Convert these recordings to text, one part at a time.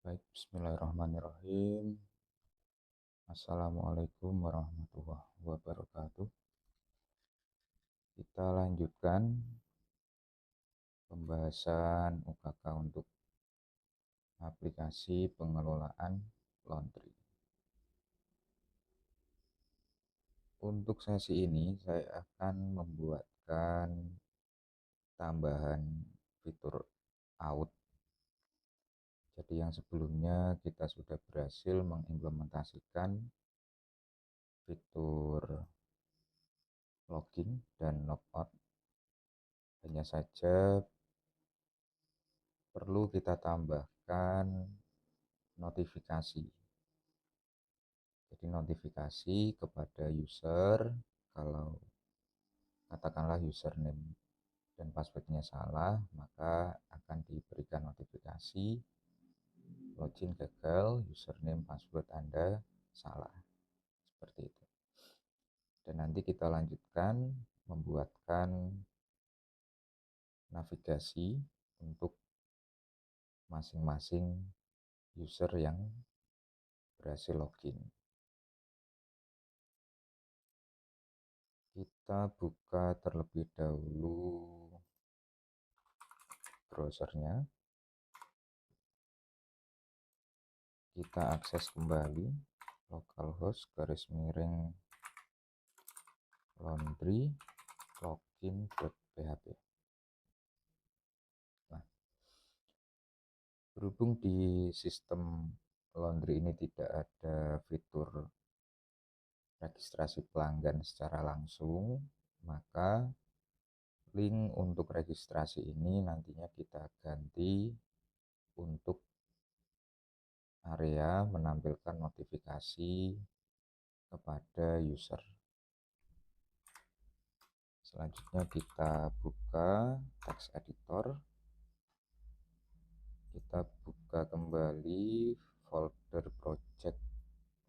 Baik, bismillahirrahmanirrahim. Assalamualaikum warahmatullahi wabarakatuh. Kita lanjutkan pembahasan UKK untuk aplikasi pengelolaan laundry. Untuk sesi ini saya akan membuatkan tambahan fitur out. Jadi yang sebelumnya kita sudah berhasil mengimplementasikan fitur login dan logout. Hanya saja perlu kita tambahkan notifikasi. Jadi notifikasi kepada user kalau katakanlah username dan passwordnya salah, maka akan diberikan notifikasi login gagal, username password Anda salah. Seperti itu. Dan nanti kita lanjutkan membuatkan navigasi untuk masing-masing user yang berhasil login. Kita buka terlebih dahulu browsernya. Kita akses kembali localhost /laundry login.php. Nah, berhubung di sistem laundry ini tidak ada fitur registrasi pelanggan secara langsung, maka link untuk registrasi ini nantinya kita ganti untuk area menampilkan notifikasi kepada user. Selanjutnya kita buka text editor. Kita buka kembali folder project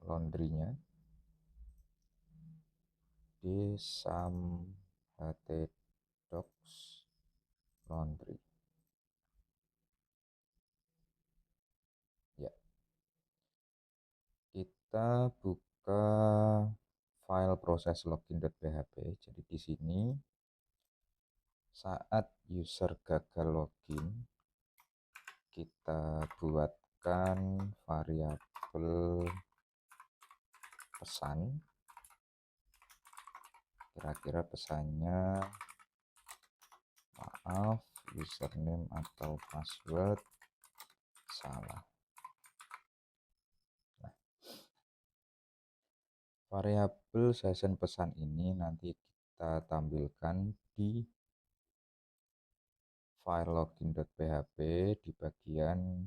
laundry-nya di htdocs laundry. Ya. Kita buka file proses login.php. Jadi di sini saat user gagal login, kita buatkan variabel pesan. Kira-kira pesannya, maaf, username atau password salah. Nah, variabel session pesan ini nanti kita tampilkan di file login.php di bagian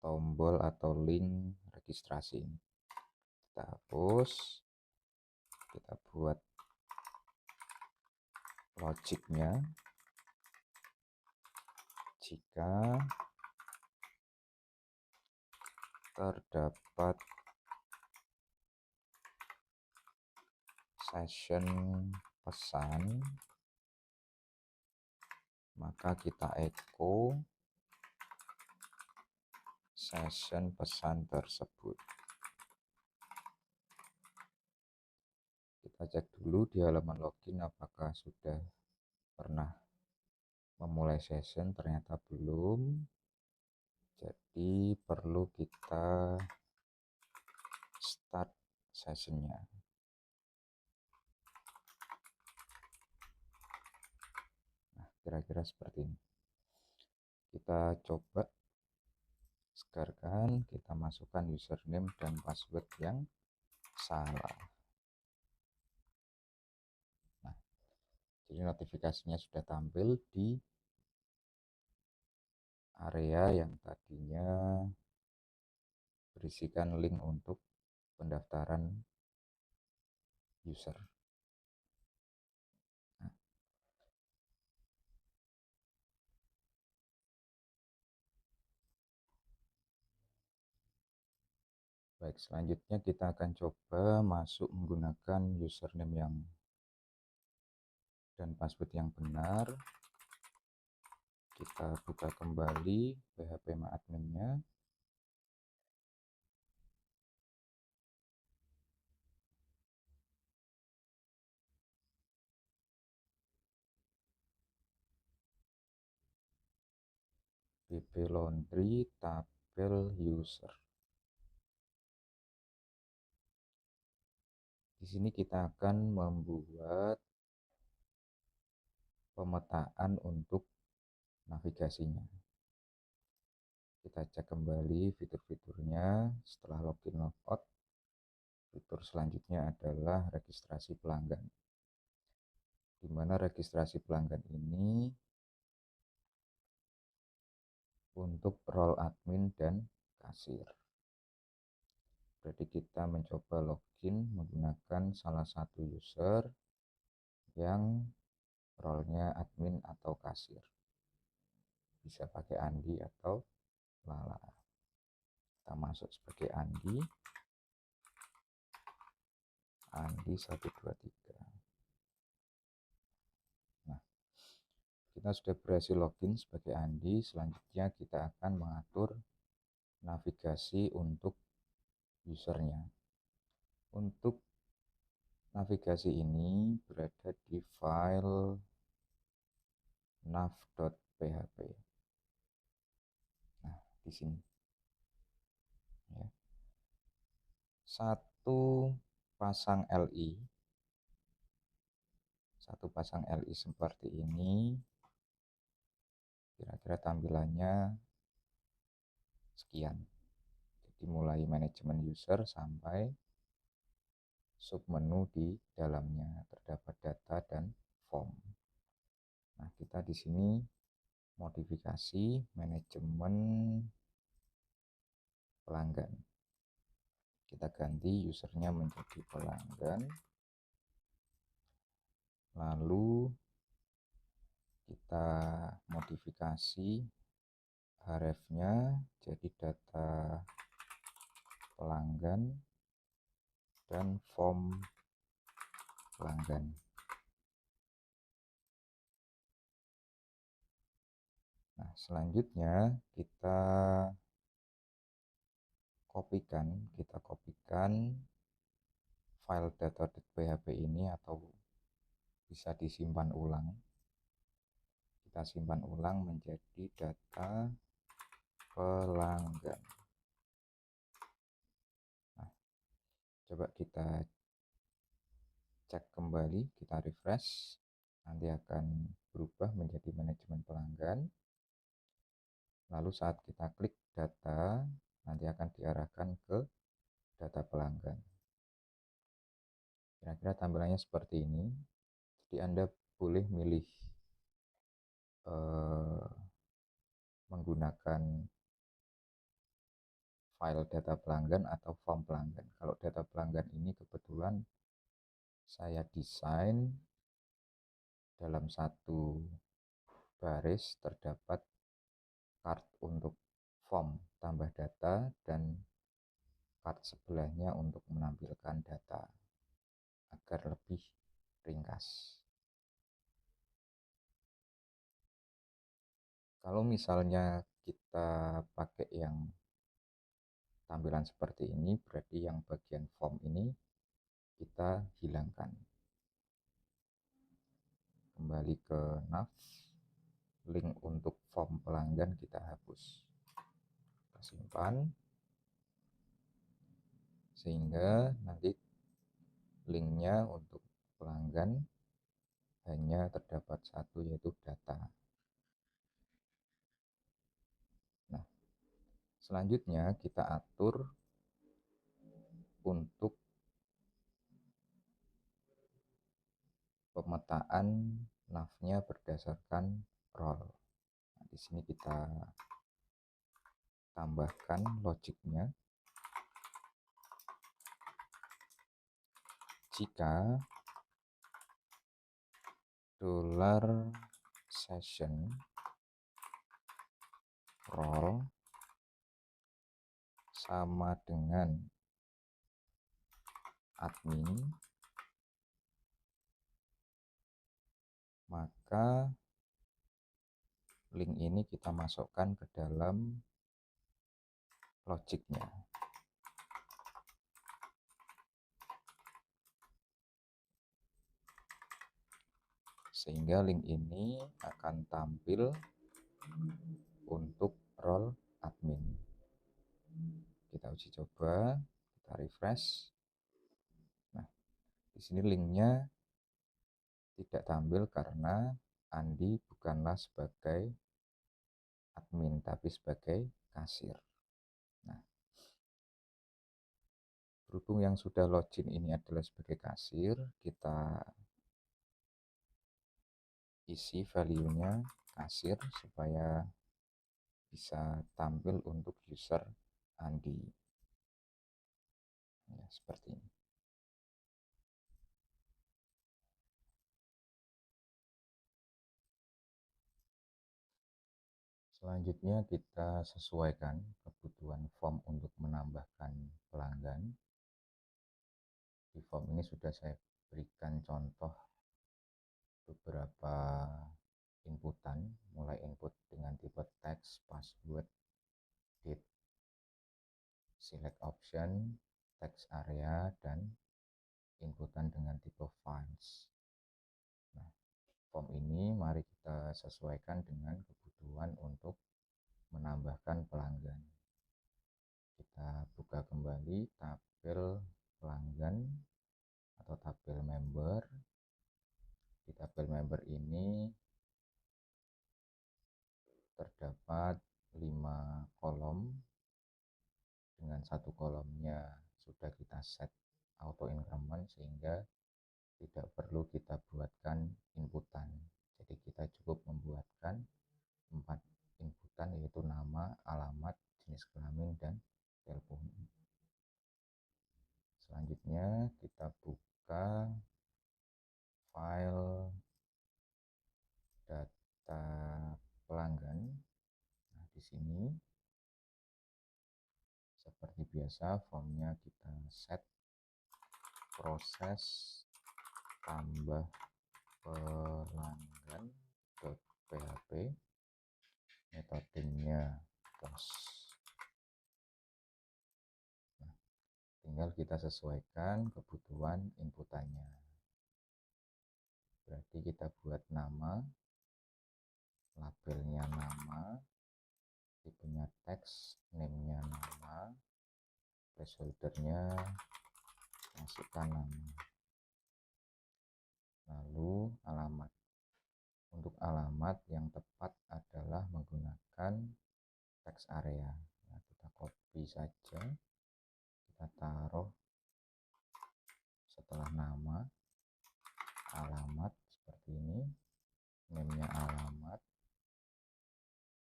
tombol atau link registrasi ini. Kita hapus, kita buat logiknya. Jika terdapat session pesan, maka kita echo session pesan tersebut. Kita cek dulu di halaman login apakah sudah pernah memulai session, ternyata belum. Jadi perlu kita start sessionnya. Nah, kira-kira seperti ini. Kita coba sekarang, kita masukkan username dan password yang salah. Nah, jadi notifikasinya sudah tampil di area yang tadinya berisikan link untuk pendaftaran user. Nah, baik, selanjutnya kita akan coba masuk menggunakan username yang dan password yang benar. Kita buka kembali PHP adminnya. BB Laundry tabel user. Di sini kita akan membuat pemetaan untuk navigasinya. Kita cek kembali fitur-fiturnya setelah login logout. Fitur selanjutnya adalah registrasi pelanggan, di mana registrasi pelanggan ini untuk role admin dan kasir. Berarti kita mencoba login menggunakan salah satu user yang role-nya admin atau kasir. Bisa pakai Andi atau Lala. Kita masuk sebagai Andi 123. Nah, kita sudah berhasil login sebagai Andi. Selanjutnya kita akan mengatur navigasi untuk usernya. Untuk navigasi ini berada di file nav.php. Nah, di sini ya. Satu pasang LI seperti ini, kira-kira tampilannya sekian. Jadi mulai manajemen user sampai submenu di dalamnya terdapat data dan form. Nah, kita di sini modifikasi manajemen pelanggan. Kita ganti usernya menjadi pelanggan. Lalu kita modifikasi href-nya jadi data pelanggan dan form pelanggan. Nah, selanjutnya kita kopikan file data.php ini atau bisa disimpan ulang. Kita simpan ulang menjadi data pelanggan. Nah, coba kita cek kembali, kita refresh, nanti akan berubah menjadi manajemen pelanggan. Lalu saat kita klik data, nanti akan diarahkan ke data pelanggan. Kira-kira tampilannya seperti ini. Jadi Anda boleh milih menggunakan file data pelanggan atau form pelanggan. Kalau data pelanggan ini kebetulan saya desain dalam satu baris terdapat card untuk form tambah data dan card sebelahnya untuk menampilkan data agar lebih ringkas. Kalau misalnya kita pakai yang tampilan seperti ini, berarti yang bagian form ini kita hilangkan. Kembali ke nav, link untuk form pelanggan kita hapus. Kita simpan, sehingga nanti linknya untuk pelanggan hanya terdapat satu, yaitu data. Nah, selanjutnya kita atur untuk pemetaan nav-nya berdasarkan role. Nah, di sini kita tambahkan logiknya. Jika $session role sama dengan admin, maka link ini kita masukkan ke dalam logiknya. Sehingga link ini akan tampil untuk role admin. Kita uji coba, kita refresh. Nah, di sini linknya tidak tampil karena Andi bukanlah sebagai admin, tapi sebagai kasir. Nah, berhubung yang sudah login ini adalah sebagai kasir, kita isi value-nya kasir supaya bisa tampil untuk user Andi. Ya, seperti ini. Selanjutnya kita sesuaikan kebutuhan form untuk menambahkan pelanggan. Di form ini sudah saya berikan contoh beberapa inputan, mulai input dengan tipe teks, password, date, select option, text area, dan inputan dengan tipe files. Nah, form ini mari kita sesuaikan dengan kebutuhan untuk menambahkan pelanggan. Kita buka kembali tabel pelanggan atau tabel member. Di tabel member ini terdapat 5 kolom, dengan satu kolomnya sudah kita set auto increment sehingga tidak perlu kita buatkan inputan. Jadi kita cukup membuatkan 4 inputan, yaitu nama, alamat, jenis kelamin, dan telepon. Selanjutnya kita buka file data pelanggan. Nah, di sini seperti biasa formnya kita set proses tambah pelanggan.php, metodenya post. Nah, tinggal kita sesuaikan kebutuhan inputannya. Berarti kita buat nama, labelnya nama, tipenya teks, name-nya nama, placeholder-nya masukkan nama, lalu alamat. Untuk alamat yang tepat adalah menggunakan text area. Nah, kita copy saja, kita taruh setelah nama, alamat seperti ini, name-nya alamat.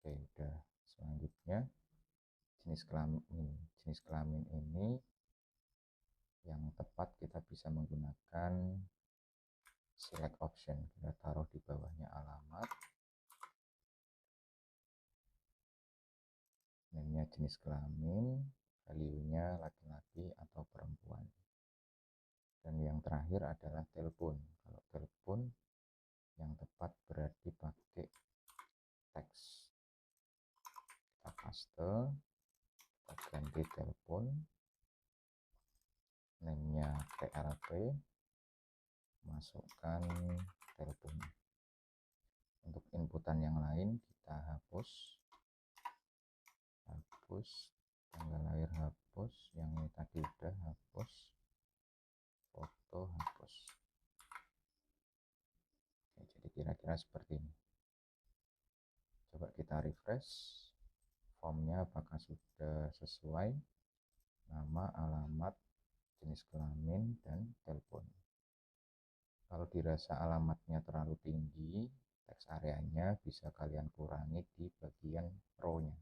Oke, udah. Selanjutnya jenis kelamin ini yang tepat kita bisa menggunakan select option. Kita taruh di bawahnya alamat, name-nya jenis kelamin, value-nya laki-laki atau perempuan, dan yang terakhir adalah telepon. Kalau telepon yang tepat berarti pakai teks. Kita paste, kita ganti telepon, name-nya TLP, masukkan telepon. Untuk inputan yang lain kita hapus tanggal lahir, hapus yang ini tadi udah hapus, foto hapus. Oke, jadi kira-kira seperti ini. Coba kita refresh formnya, apakah sudah sesuai nama, alamat, jenis kelamin, dan telepon. Kalau dirasa alamatnya terlalu tinggi, teks areanya bisa kalian kurangi di bagian row-nya.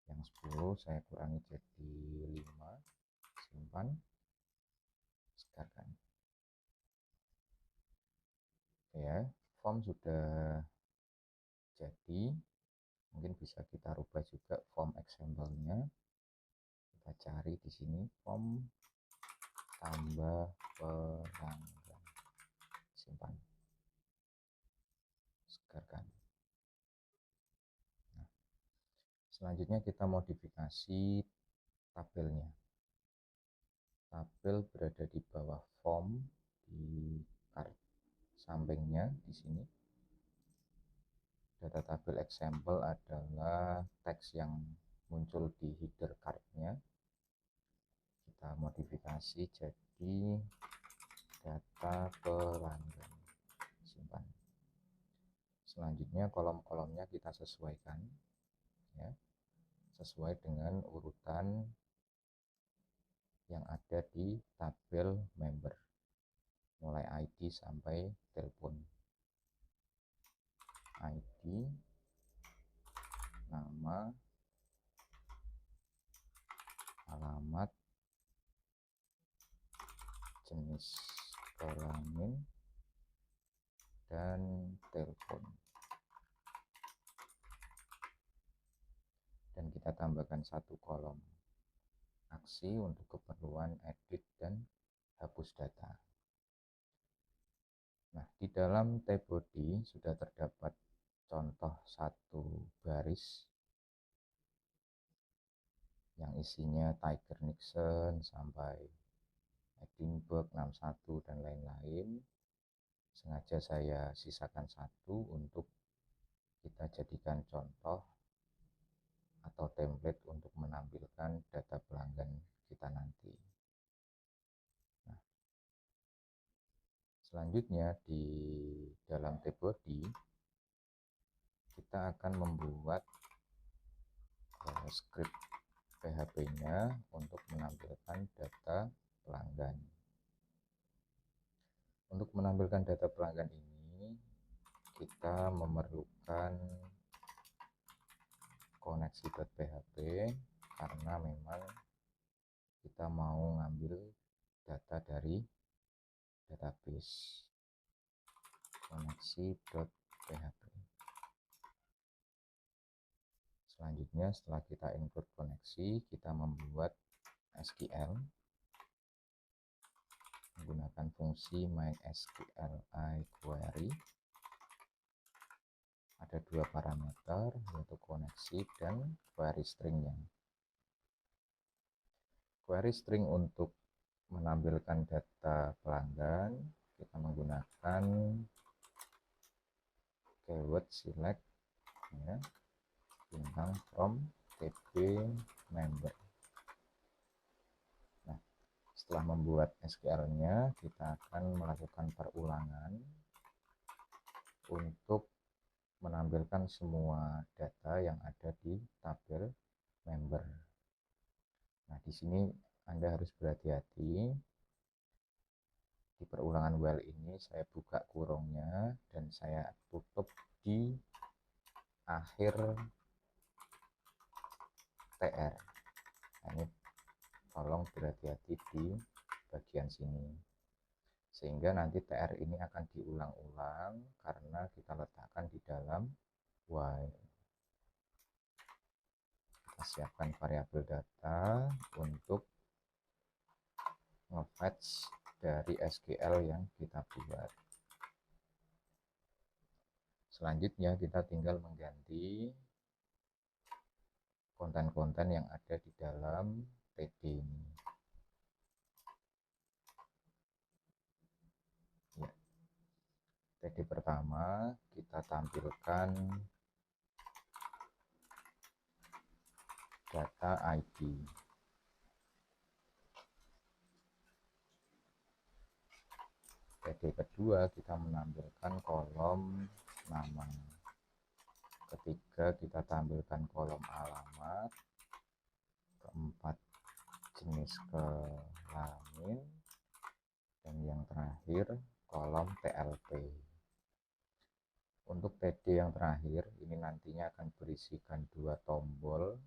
Yang 10 saya kurangi jadi 5, simpan, sekarkan. Ya, form sudah jadi. Mungkin bisa kita rubah juga form example-nya. Kita cari di sini form tambah pelanggan, simpan, sekarkan. Selanjutnya kita modifikasi tabelnya. Tabel berada di bawah form di card sampingnya di sini. Data tabel example adalah teks yang muncul di header cardnya. Kita modifikasi jadi data pelanggan. Simpan. Selanjutnya kolom-kolomnya kita sesuaikan, ya, sesuai dengan urutan yang ada di tabel member, mulai ID sampai telepon. ID, nama, alamat, jenis kelamin, dan telepon. Dan kita tambahkan satu kolom aksi untuk keperluan edit dan hapus data. Nah, di dalam T-body sudah terdapat contoh satu baris yang isinya Tiger Nixon sampai Edinburgh 61 dan lain-lain. Sengaja saya sisakan satu untuk kita jadikan contoh atau template untuk menampilkan data pelanggan kita nanti. Nah, selanjutnya di dalam T-body kita akan membuat script PHP-nya untuk menampilkan data pelanggan. Untuk menampilkan data pelanggan ini kita memerlukan koneksi.php karena memang kita mau ngambil data dari database. Koneksi.php. Selanjutnya setelah kita include koneksi, kita membuat SQL menggunakan fungsi MySQLi query. Ada dua parameter, yaitu koneksi dan query string-nya. Query string untuk menampilkan data pelanggan, kita menggunakan keyword select, ya, bintang from tb member. Nah, setelah membuat SQL-nya, kita akan melakukan perulangan untuk menampilkan semua data yang ada di tabel member. Nah, di sini Anda harus berhati-hati. Di perulangan while ini saya buka kurungnya dan saya tutup di akhir TR. Nah, ini tolong berhati-hati di bagian sini, sehingga nanti TR ini akan diulang-ulang karena kita letakkan di dalam while. Kita siapkan variabel data untuk nge-fetch dari SQL yang kita buat. Selanjutnya kita tinggal mengganti konten-konten yang ada di dalam TD ini. Ya. TD pertama kita tampilkan data ID. TD kedua kita menampilkan kolom nama. Ketiga kita tampilkan kolom alamat. Keempat jenis kelamin. Dan yang terakhir kolom TLP. Untuk TD yang terakhir ini nantinya akan berisikan dua tombol.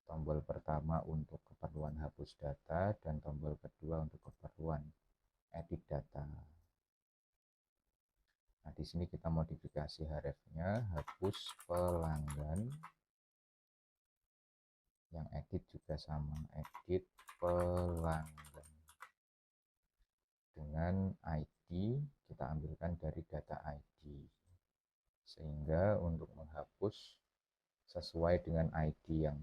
Tombol pertama untuk keperluan hapus data dan tombol kedua untuk keperluan edit data. Nah, di sini kita modifikasi href-nya, hapus pelanggan. Yang edit juga sama, edit pelanggan. Dengan ID kita ambilkan dari data ID. Sehingga untuk menghapus sesuai dengan ID yang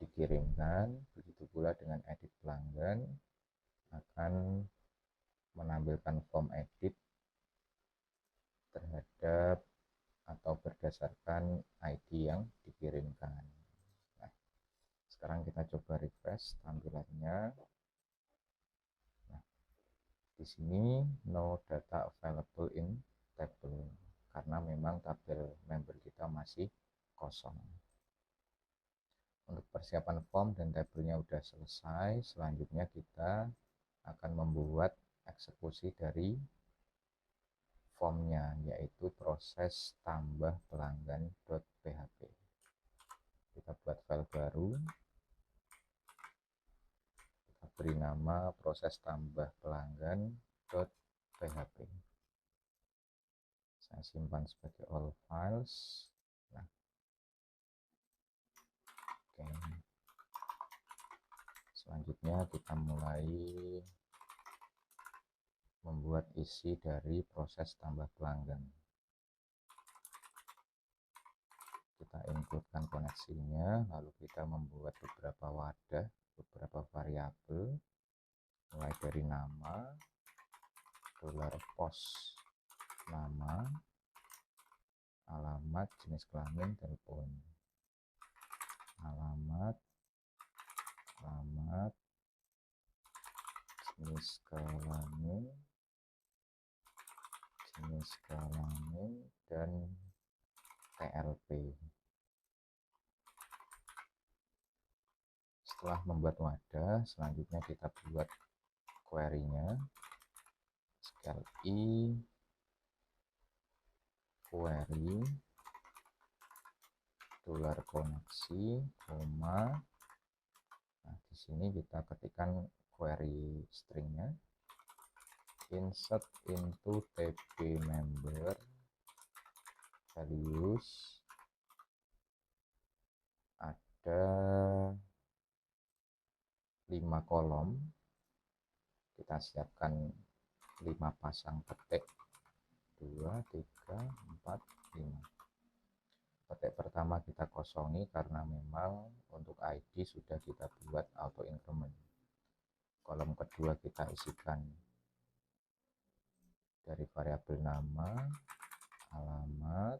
dikirimkan. Begitu pula dengan edit pelanggan akan menampilkan form edit terhadap atau berdasarkan ID yang dikirimkan. Nah, sekarang kita coba refresh tampilannya. Nah, di sini no data available in table karena memang tabel member kita masih kosong. Untuk persiapan form dan tabelnya sudah selesai, selanjutnya kita akan membuat eksekusi dari formnya, yaitu proses tambah pelanggan.php. Kita buat file baru, kita beri nama proses tambah pelanggan.php. Saya simpan sebagai all files. Nah, oke. Selanjutnya kita mulai membuat isi dari proses tambah pelanggan. Kita inputkan koneksinya, lalu kita membuat beberapa wadah, beberapa variabel, mulai dari nama, $post nama, alamat, jenis kelamin, telepon, alamat, jenis kelamin, dan TLP. Setelah membuat wadah, selanjutnya kita buat query-nya. SQLi query $koneksi, koma. Nah, di sini kita ketikkan query stringnya, insert into tb member values, ada 5 kolom, kita siapkan 5 pasang petik, 2, 3, 4, 5. Petik pertama kita kosongi karena memang untuk ID sudah kita buat auto increment. Kolom kedua kita isikan dari variabel nama, alamat,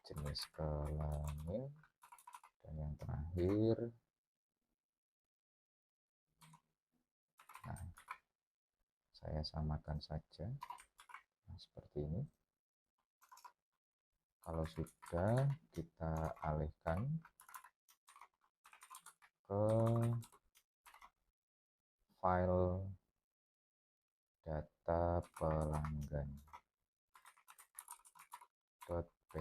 jenis kelamin, dan yang terakhir, nah, saya samakan saja, nah, seperti ini. Kalau sudah, kita alihkan ke file data pelanggan .php.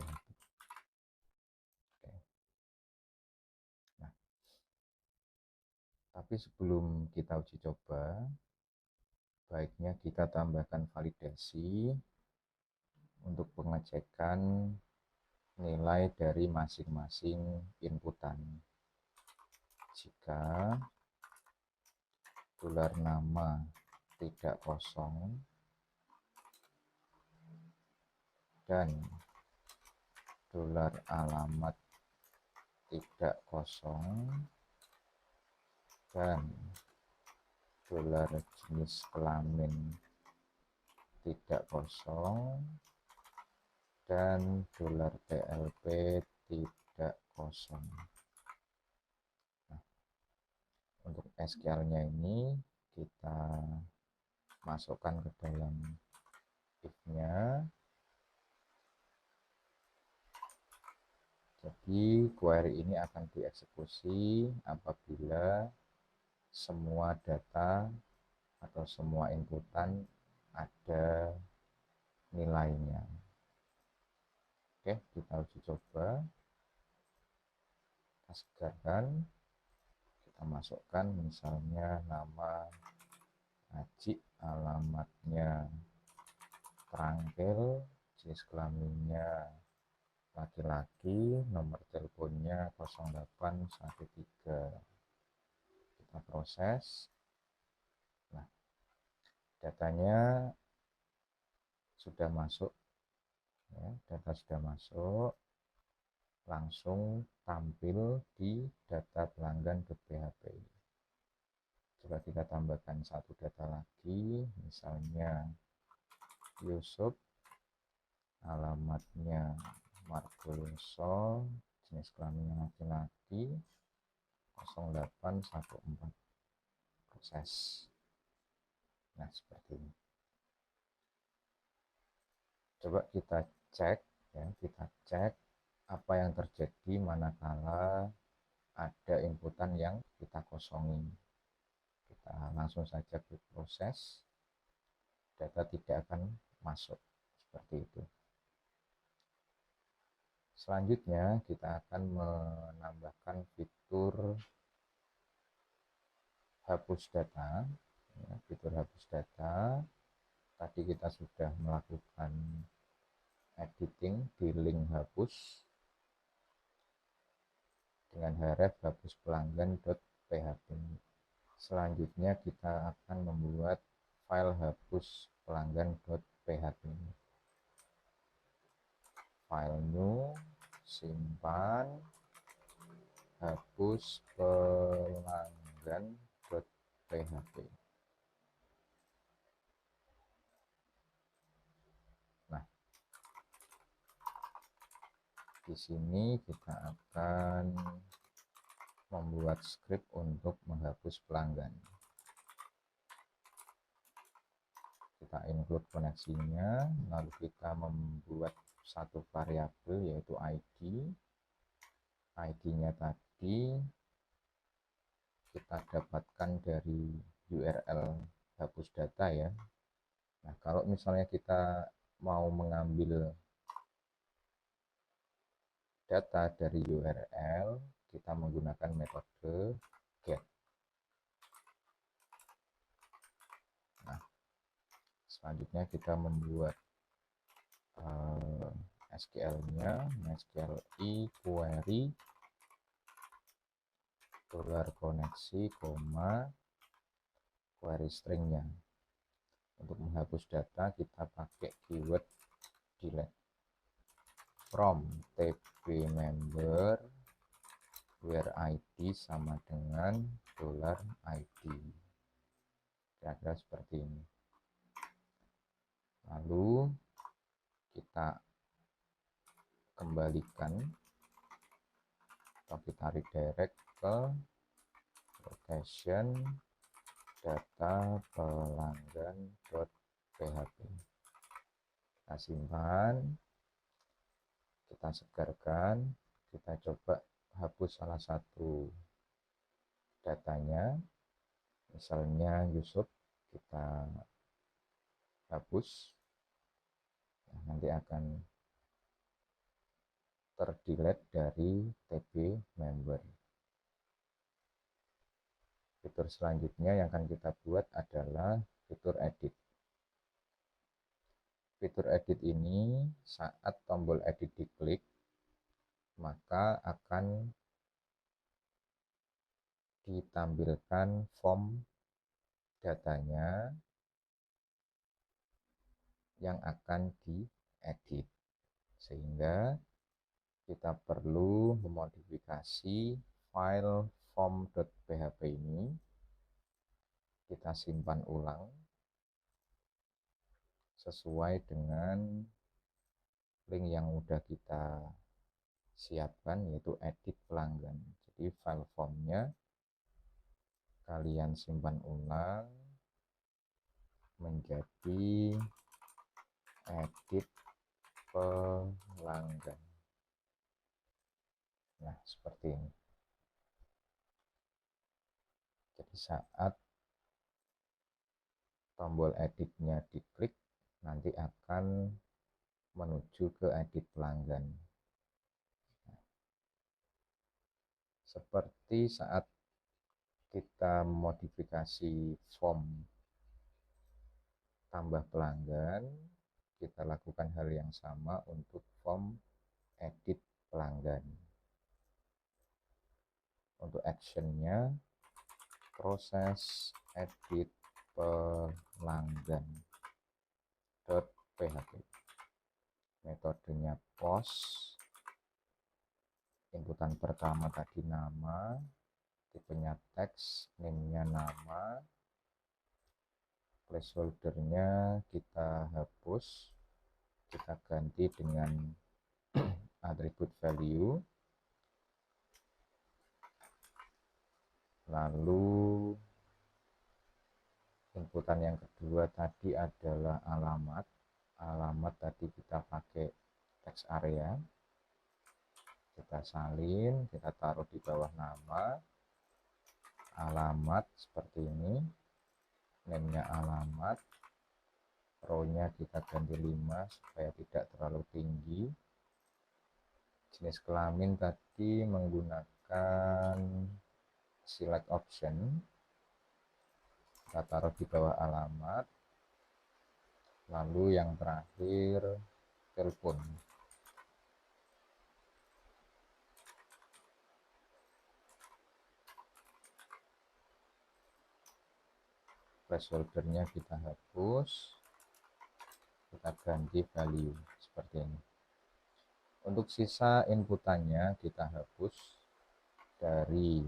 Nah, tapi sebelum kita uji coba, baiknya kita tambahkan validasi untuk pengecekan nilai dari masing-masing inputan. Jika $nama tidak kosong dan $alamat tidak kosong dan $jenis kelamin tidak kosong dan $TLP tidak kosong. Nah, untuk SQL-nya ini kita masukkan ke dalam if-nya. Jadi query ini akan dieksekusi apabila semua data atau semua inputan ada nilainya. Oke, kita uji coba. Kita segarkan. Kita masukkan misalnya nama Haji, alamatnya Trangkil, jenis kelaminnya laki-laki, nomor teleponnya 0813. Kita proses. Nah, datanya sudah masuk Ya, data sudah masuk, langsung tampil di data pelanggan.php. Coba kita tambahkan satu data lagi, misalnya Yusuf, alamatnya Margoloso, jenis kelaminnya laki-laki, 0814, proses. Nah, seperti ini. Coba kita cek, ya, kita cek apa yang terjadi manakala ada inputan yang kita kosongi. Kita langsung saja klik proses, data tidak akan masuk, seperti itu. Selanjutnya kita akan menambahkan fitur hapus data. Ya, fitur hapus data tadi kita sudah melakukan editing di link hapus dengan href hapus pelanggan.php. Selanjutnya kita akan membuat file hapus pelanggan.php. File new, simpan, hapus pelanggan.php. Nah, di sini kita akan membuat script untuk menghapus pelanggan. Kita include koneksinya, lalu kita membuat satu variabel yaitu ID. ID-nya tadi kita dapatkan dari URL hapus data ya. Nah, kalau misalnya kita mau mengambil data dari URL, kita menggunakan metode get. Nah, selanjutnya kita membuat SQL-nya, SQL query $koneksi, query string-nya. Untuk menghapus data kita pakai keyword delete. From tb member where id sama dengan $id. Kira-kira seperti ini. Lalu kita kembalikan atau kita redirect ke location data pelanggan.php. Kita simpan, kita segarkan, kita coba hapus salah satu datanya, misalnya Yusuf, kita hapus. Nah, nanti akan terdelete dari tb member. Fitur selanjutnya yang akan kita buat adalah fitur edit. Fitur edit ini saat tombol edit diklik, maka akan ditampilkan form datanya yang akan diedit, sehingga kita perlu memodifikasi file form.php ini, kita simpan ulang sesuai dengan link yang sudah kita siapkan, yaitu edit pelanggan. Jadi file formnya kalian simpan ulang menjadi edit pelanggan. Nah, seperti ini. Jadi saat tombol editnya diklik, nanti akan menuju ke edit pelanggan. Nah, seperti saat kita modifikasi form tambah pelanggan, kita lakukan hal yang sama untuk form edit pelanggan. Untuk actionnya, proses edit pelanggan.php. Metodenya post. Inputan pertama tadi nama, tipenya teks, name-nya nama, placeholder-nya kita hapus, kita ganti dengan atribut value. Lalu inputan yang kedua tadi adalah alamat. Alamat tadi kita pakai text area. Kita salin, kita taruh di bawah nama. Alamat seperti ini. Name-nya alamat. Row-nya kita ganti 5 supaya tidak terlalu tinggi. Jenis kelamin tadi menggunakan select option. Kita taruh di bawah alamat. Lalu yang terakhir telepon. Placeholder-nya kita hapus, kita ganti value seperti ini. Untuk sisa inputannya kita hapus dari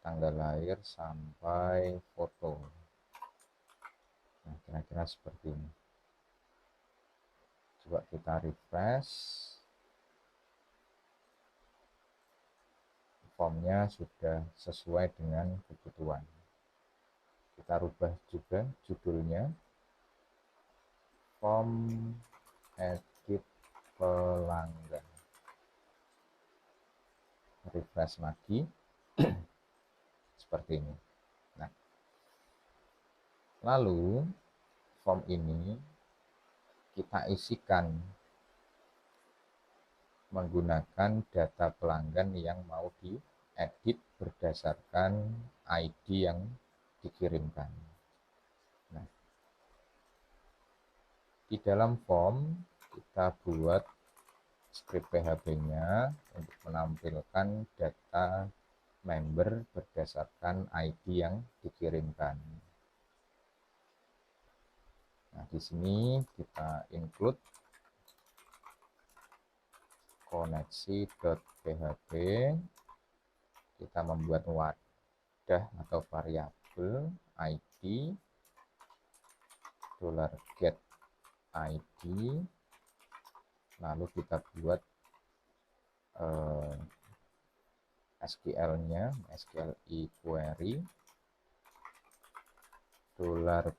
tanggal lahir sampai foto. Nah, kira-kira seperti ini. Coba kita refresh. Formnya sudah sesuai dengan kebutuhan. Kita rubah juga judulnya. Form edit pelanggan. Refresh lagi. Seperti ini. Nah, lalu form ini kita isikan menggunakan data pelanggan yang mau diedit berdasarkan ID yang dikirimkan. Nah, di dalam form kita buat script PHP-nya untuk menampilkan data member berdasarkan ID yang dikirimkan. Nah, di sini kita include koneksi.php. Kita membuat wadah atau variabel ID $get ID, lalu kita buat SQL-nya, SQLi query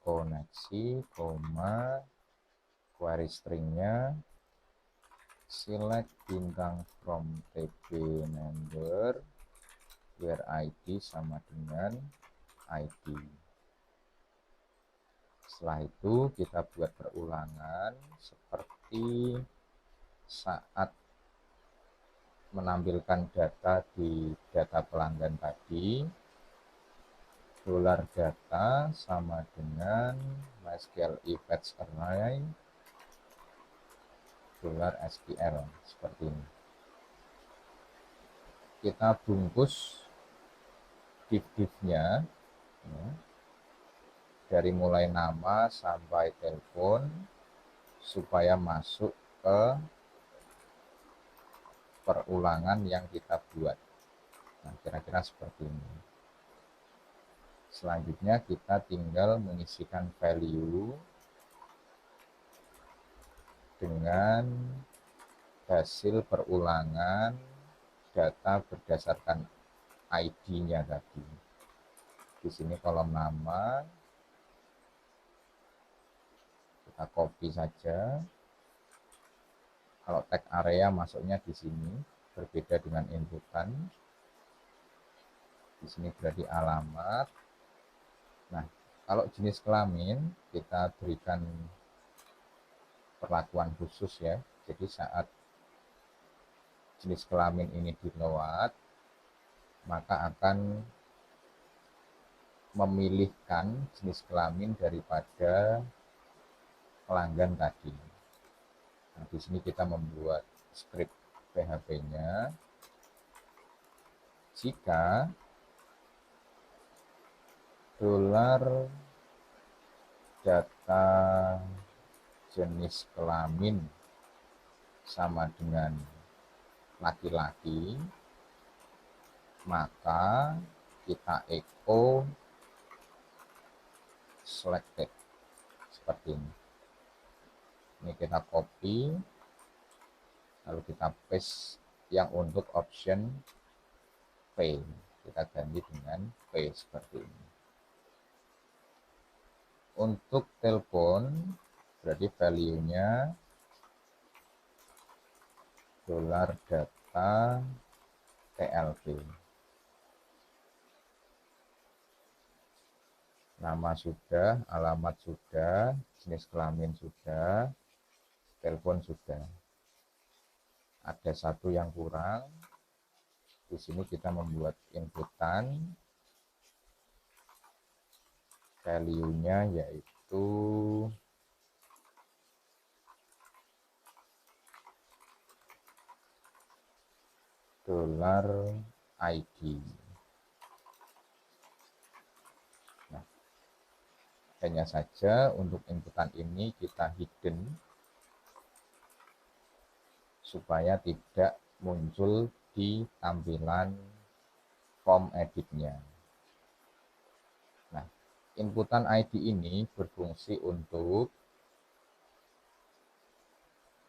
$koneksi, query string-nya select bintang from tb member where ID sama dengan ID. Setelah itu kita buat perulangan seperti saat menampilkan data di data pelanggan tadi. $data sama dengan MySQL fetch array $SQL seperti ini. Kita bungkus div-divnya ya, dari mulai nama sampai telepon supaya masuk ke perulangan yang kita buat. Nah, kira-kira seperti ini. Selanjutnya kita tinggal mengisikan value dengan hasil perulangan data berdasarkan ID-nya tadi. Di sini kolom nama kita copy saja. Kalau tag area masuknya di sini, berbeda dengan inputan. Di sini berarti alamat. Nah, kalau jenis kelamin kita berikan perlakuan khusus ya. Jadi saat jenis kelamin ini di load, maka akan memilihkan jenis kelamin daripada pelanggan tadi. Nah, di sini kita membuat script PHP-nya. Jika $data jenis kelamin sama dengan laki-laki, maka kita echo selected seperti ini. Ini kita copy, lalu kita paste yang untuk option P. Kita ganti dengan P seperti ini. Untuk telepon, berarti value-nya dolar data TLP. Nama sudah, alamat sudah, jenis kelamin sudah, telepon sudah. Ada satu yang kurang. Di sini kita membuat inputan, value-nya yaitu dolar ID. Nah, hanya saja untuk inputan ini kita hidden supaya tidak muncul di tampilan form editnya. Nah, inputan ID ini berfungsi untuk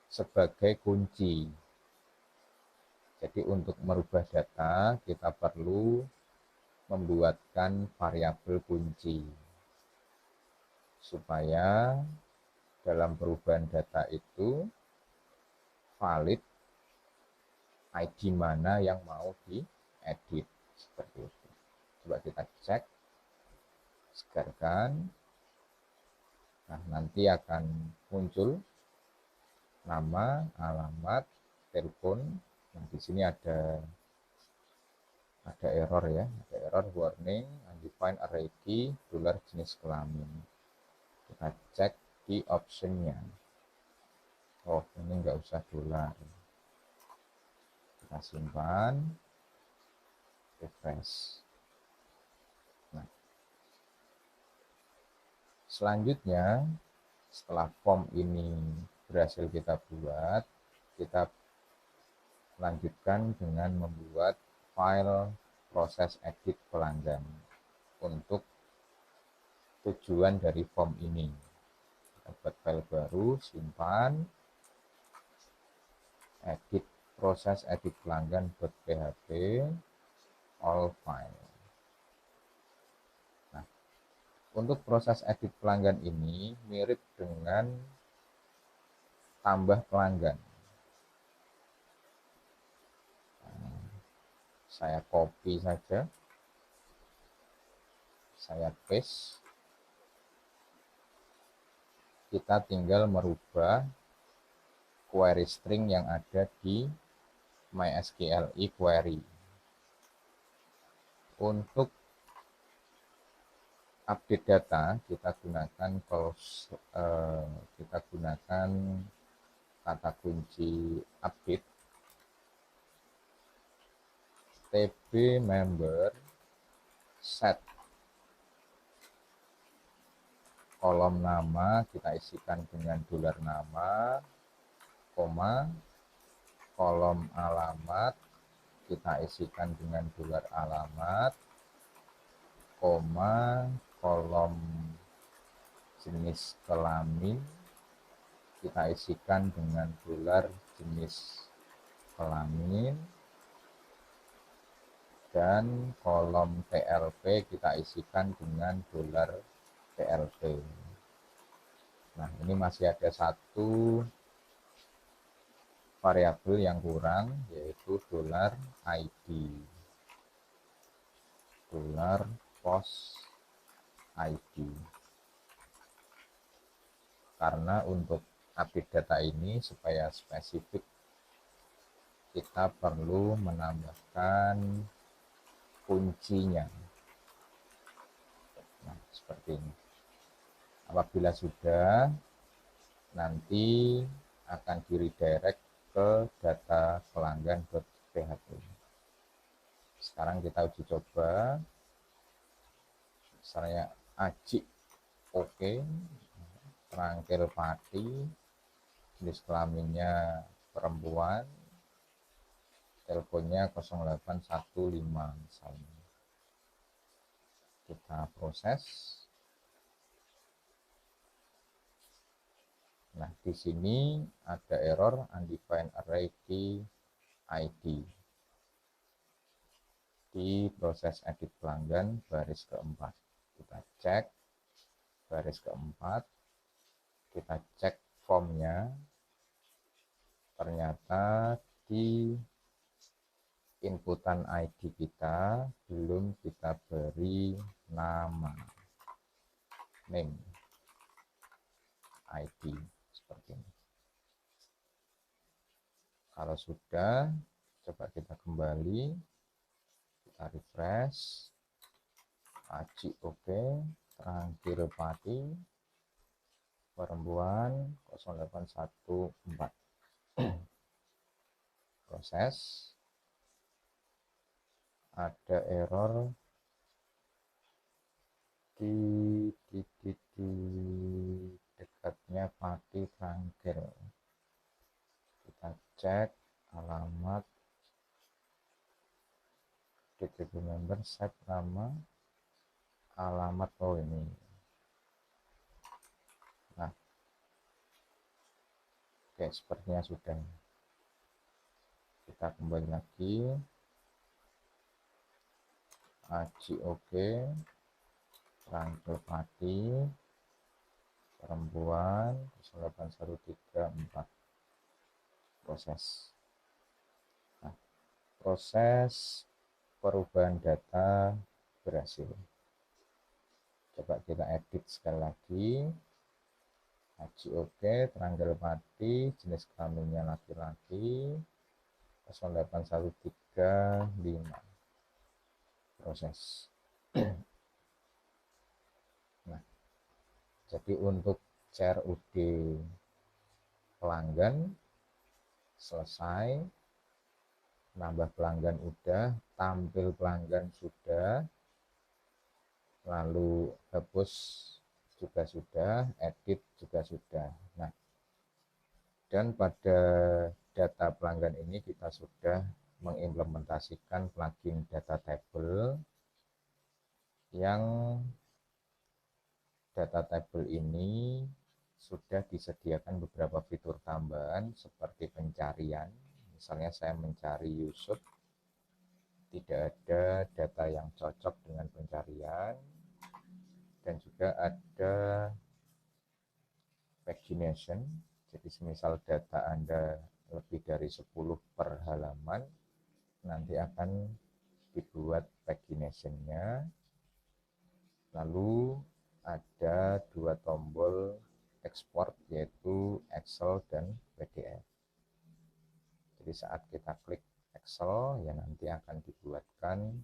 sebagai kunci. Jadi untuk merubah data kita perlu membuatkan variabel kunci supaya dalam perubahan data itu valid ID mana yang mau diedit seperti itu. Coba kita cek, segarkan. Nah, nanti akan muncul nama, alamat, telepon. Nah, di sini ada error ya, ada error warning undefined array key dolar jenis kelamin. Kita cek di optionnya. Oh, ini nggak usah dolar. Kita simpan, refresh. Nah, selanjutnya setelah form ini berhasil kita buat, kita lanjutkan dengan membuat file proses edit pelanggan untuk tujuan dari form ini. Kita buat file baru, simpan, edit proses edit pelanggan.php, all file. Nah, untuk proses edit pelanggan ini mirip dengan tambah pelanggan. Nah, saya copy saja, saya paste. Kita tinggal merubah query string yang ada di MySQL query. Untuk update data kita gunakan kata kunci update tb member set kolom nama kita isikan dengan dolar nama, koma, kolom alamat kita isikan dengan dolar alamat, koma, kolom jenis kelamin kita isikan dengan dolar jenis kelamin, dan kolom TLP kita isikan dengan dolar TLP. Nah, ini masih ada satu variabel yang kurang, yaitu dolar ID, dolar post ID. Karena untuk update data ini supaya spesifik, kita perlu menambahkan kuncinya. Nah, seperti ini. Apabila sudah, nanti akan di-redirect ke data pelanggan.php. Sekarang kita uji coba. Misalnya Aji oke, Trangkil Pati, jenis kelaminnya perempuan, teleponnya 0815 misalnya. Kita proses. Nah, di sini ada error undefined array key ID. Di proses edit pelanggan baris keempat. Kita cek baris keempat, kita cek formnya, ternyata di inputan ID kita belum kita beri nama, name, ID, seperti ini. Kalau sudah, coba kita kembali, kita refresh, Aji oke, terakhir Pati, perempuan 0814. Proses, ada error di dekatnya Pati terakhir. Kita cek alamat DTP member, set nama, alamat, oh ini. Nah, oke, sepertinya sudah. Kita kembali lagi, Aji oke, Rangkel Pati, perempuan 081314. Proses. Nah, proses perubahan data berhasil. Coba kita edit sekali lagi. Haji oke, tanggal mati, jenis kelaminnya laki-laki, 081315. Proses. Nah, jadi untuk CRUD pelanggan selesai, nambah pelanggan udah, tampil pelanggan sudah, lalu hapus juga sudah, edit juga sudah. Nah, dan pada data pelanggan ini kita sudah mengimplementasikan plugin data table yang data table ini sudah disediakan beberapa fitur tambahan seperti pencarian. Misalnya saya mencari Yusuf, tidak ada data yang cocok dengan pencarian, dan juga ada pagination. Jadi semisal data Anda lebih dari 10 per halaman, nanti akan dibuat pagination-nya. Lalu ada dua tombol ekspor, yaitu Excel dan PDF. Jadi saat kita klik Excel, ya nanti akan dibuatkan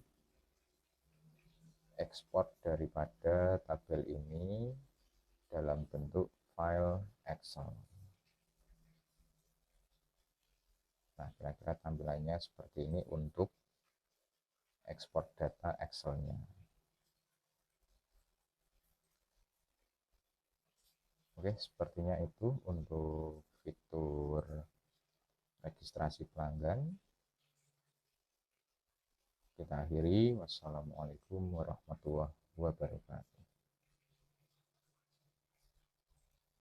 ekspor daripada tabel ini dalam bentuk file Excel. Nah, kira-kira tampilannya seperti ini untuk ekspor data Excel-nya. Oke, sepertinya itu untuk fitur registrasi pelanggan. Kita akhiri. Wassalamualaikum warahmatullahi wabarakatuh.